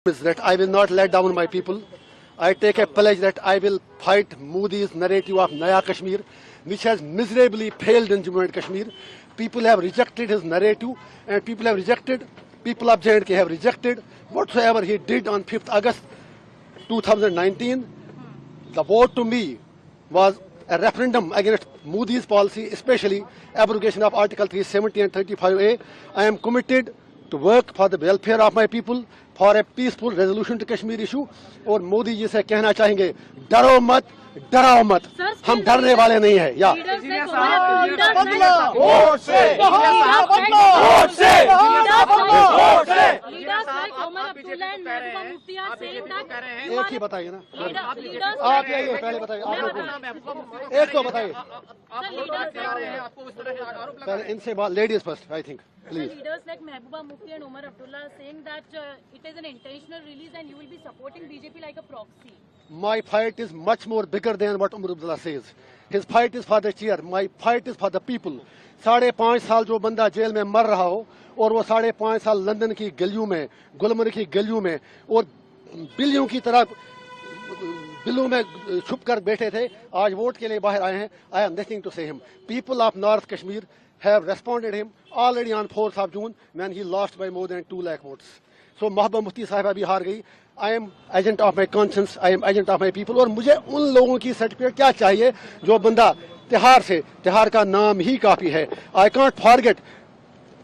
is that I will not let down my people. I take a pledge that I will fight Modi's narrative of Naya Kashmir, which has miserably failed in Jammu and Kashmir. People have rejected his narrative, and people of J&K have rejected whatsoever he did on 5th August 2019. The vote to me was a referendum against Modi's policy, especially abrogation of Article 370 and 35A. I am committed to work for the welfare of my people, for a peaceful resolution to Kashmir issue. और मोदी जी से कहना चाहेंगे, डरो मत, डराओ मत, हम डरने वाले नहीं हैं. या एक ही बताइए ना, आप ये पहले बताइए, एक तो बताइए पहले इनसे बात. Ladies first, I think. Please. Leaders like Mehbooba Mufti and Omar Abdullah are saying that it is an intentional release and you will be supporting BJP like a proxy. My fight is much more bigger than what Omar Abdullah says. His fight is for the chair. My fight is for the people. 5.5 साल जो बंदा jail में मर रहा हो और वो 5.5 साल लंदन की गलियों में, गुलमर्ग की गलियों में और बिल्लियों की तरह बिल्लों में छुप कर बैठे थे, आज वोट के लिए बाहर आए हैं. I have nothing to say him. People of North Kashmir have responded him already on 4th of June when he lost by more than 2 lakh votes. So Mehbooba Mufti साहिबा भी हार गई. I am agent of my conscience, I am agent of my people. और मुझे उन लोगों की certificate क्या चाहिए जो बंदा तिहाड़ का नाम ही काफी है. I can't forget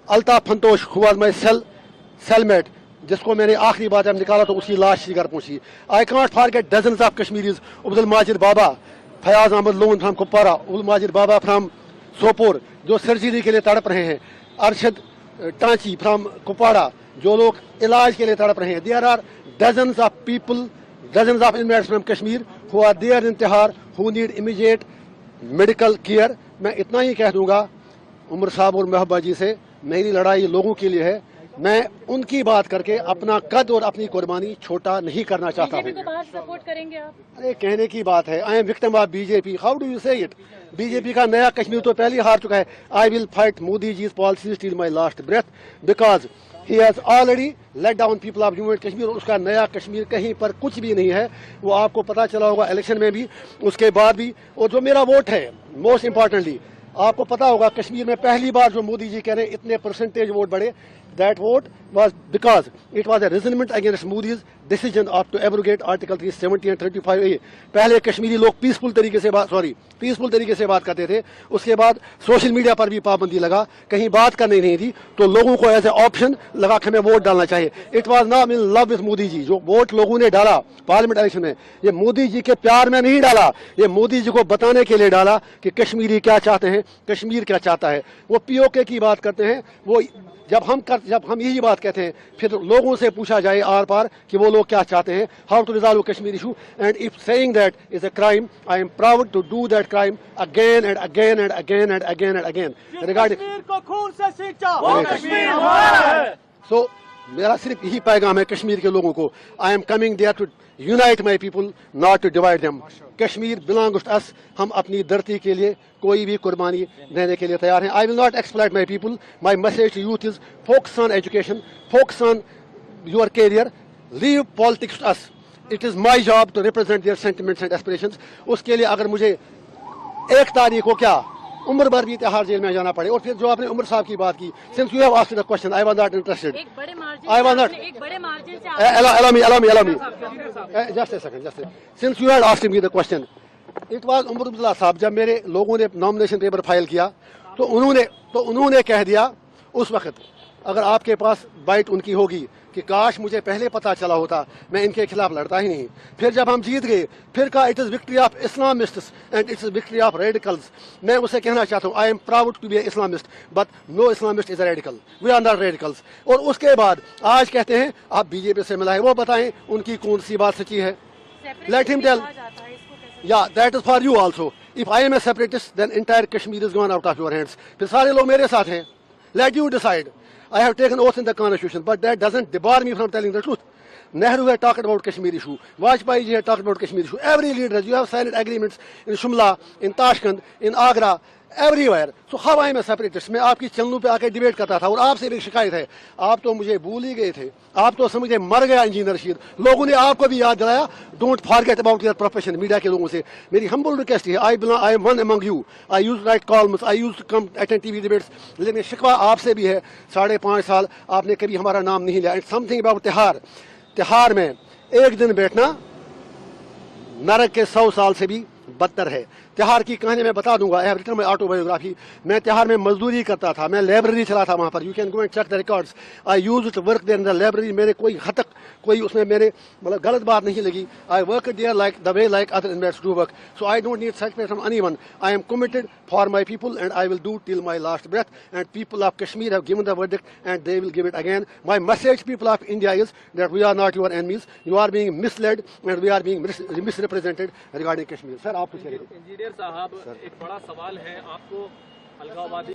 Altaf फंतोश who was my cellmate, जिसको मैंने आखिरी बार जब निकाला तो उसकी लाश घर पहुंची. I can't forget dozens of Kashmiris, Abdul Majid Baba, Fayaz Ahmad Loon from Kupwara, Abdul Majid Baba from Sopore जो सर्जरी के लिए तड़प रहे हैं, अरशद टांची फ्रॉम कुपवाड़ा जो लोग इलाज के लिए तड़प रहे हैं. There are dozens of people, dozens of inmates from Kashmir who are there in Tihar who need immediate medical care. मैं इतना ही कह दूंगा उमर साहब और महबूबा जी से, मेरी लड़ाई लोगों के लिए है. मैं उनकी बात करके अपना कद और अपनी कुर्बानी छोटा नहीं करना चाहता हूँ. बीजेपी को बाहर सपोर्ट करेंगे आप? अरे कहने की बात है. I am victim of BJP. How do you say it? BJP का नया कश्मीर तो पहले ही हार चुका है. आई विल फाइट मोदी जी's policies till my last breath because he has already let down people of Jammu and Kashmir. और उसका नया कश्मीर कहीं पर कुछ भी नहीं है. वो आपको पता चला होगा इलेक्शन में भी, उसके बाद भी. और जो मेरा वोट है, मोस्ट इम्पॉर्टेंटली आपको पता होगा कश्मीर में पहली बार जो मोदी जी कह रहे हैं इतने परसेंटेज वोट बढ़े, that vote was because it was a resentment against Modi's decision of to abrogate Article 370 and 35A. पहले कश्मीरी लोग पीसफुल तरीके से बात करते थे, उसके बाद सोशल मीडिया पर भी पाबंदी लगा, कहीं बात करनी नहीं थी, तो लोगों को एज ए ऑप्शन लगा कि हमें वोट डालना चाहिए. It was not in love with Modi ji. जो वोट लोगों ने डाला पार्लियामेंट इलेक्शन में, ये मोदी जी के प्यार में नहीं डाला, ये मोदी जी को बताने के लिए डाला कि कश्मीरी क्या चाहते हैं, कश्मीर क्या चाहता है. वो पीओके की बात करते हैं. वो जब हम यही बात कहते हैं, फिर लोगों से पूछा जाए आर पार कि वो लोग क्या चाहते हैं, how to resolve Kashmir issue. And if saying that is a crime, I am proud to do that crime again and again and again and again and again. Regarding Kashmir को खून से सींचा, वो कश्मीर हमारा है. सो मेरा सिर्फ यही पैगाम है कश्मीर के लोगों को. I am coming there to unite my people, not to divide them. Kashmir belongs to us. हम अपनी धरती के लिए कोई भी कुर्बानी देने के लिए तैयार हैं. I will not exploit my people. My message to youth is focus on education, focus on your career, leave politics to us. It is my job to represent their sentiments and aspirations. उसके लिए अगर मुझे 1 तारीख को क्या उम्र भर भी तिहाड़ जेल में जाना पड़े. और फिर जो आपने उमर साहब की बात की, since you have asked the question, I was not interested. एक बड़े मार्जिन से allow me just a second. Since you had asked me the question, it was Omar Abdullah साहब. जब मेरे लोगों ने नॉमिनेशन पेपर फाइल किया तो उन्होंने कह दिया उस वक्त, अगर आपके पास बाइट उनकी होगी कि काश मुझे पहले पता चला होता, मैं इनके खिलाफ लड़ता ही नहीं. फिर जब हम जीत गए, फिर कहा it is victory of Islamists and it's victory of radicals. मैं उसे कहना चाहता हूँ, I am proud to be Islamist, but no Islamist is a radical. We are not radicals. और उसके बाद आज कहते हैं आप बीजेपी से मिला है, वो बताएं उनकी कौन सी बात सच्ची है. Let him tell. Yeah that is for you also. If I am a separatist then entire Kashmir is gone out of your hands. फिर सारे लोग मेरे साथ हैं. Let you decide. I have taken oath in the constitution, but that doesn't debar me from telling the truth. Nehru had talked about Kashmir issue. Vajpayee ji had talked about Kashmir issue. Every leader, you have signed agreements in Shumla, in Tashkent, in Agra. everywhere. So how I am a separatist? मैं आपकी चैनलों पे आके debate करता था और आपसे भी शिकायत है, आप तो मुझे भूल ही गए थे, आप तो समझे मर गया इंजीनियर रशीद. लोगों ने आपको भी याद दिलाया. Don't forget about your profession. Media के लोगों से मेरी हम्बल रिक्वेस्ट है, I M one among you. I use right columns, I use come attend TV debates. लेकिन शिकवा आपसे भी है, 5.5 साल आपने कभी हमारा नाम नहीं लिया. एंड समथिंग अबाउट तिहार. तिहार में एक दिन बैठना नरक के 100 साल से भी बदतर है. तिहार की कहानी मैं बता दूंगा. I have written my autobiography. मैं तिहार में मजदूरी करता था, मैं लाइब्रेरी चला था वहाँ पर. You can go and check the records. I used to work there in the library. मेरे कोई हद तक कोई उसमें मेरे मतलब गलत बात नहीं लगी. I work there like the way like other investors do work. So I don't need certificate from anyone. I am committed for my people and I will do till my last breath. And people of Kashmir have given the verdict and they will give it again. My message people of India is that we are not your enemies. You are being misled and we are being misrepresented regarding Kashmir. Sir आप कुछ कहिए. Engineer साहब, एक बड़ा सवाल है आपको अलगाववादी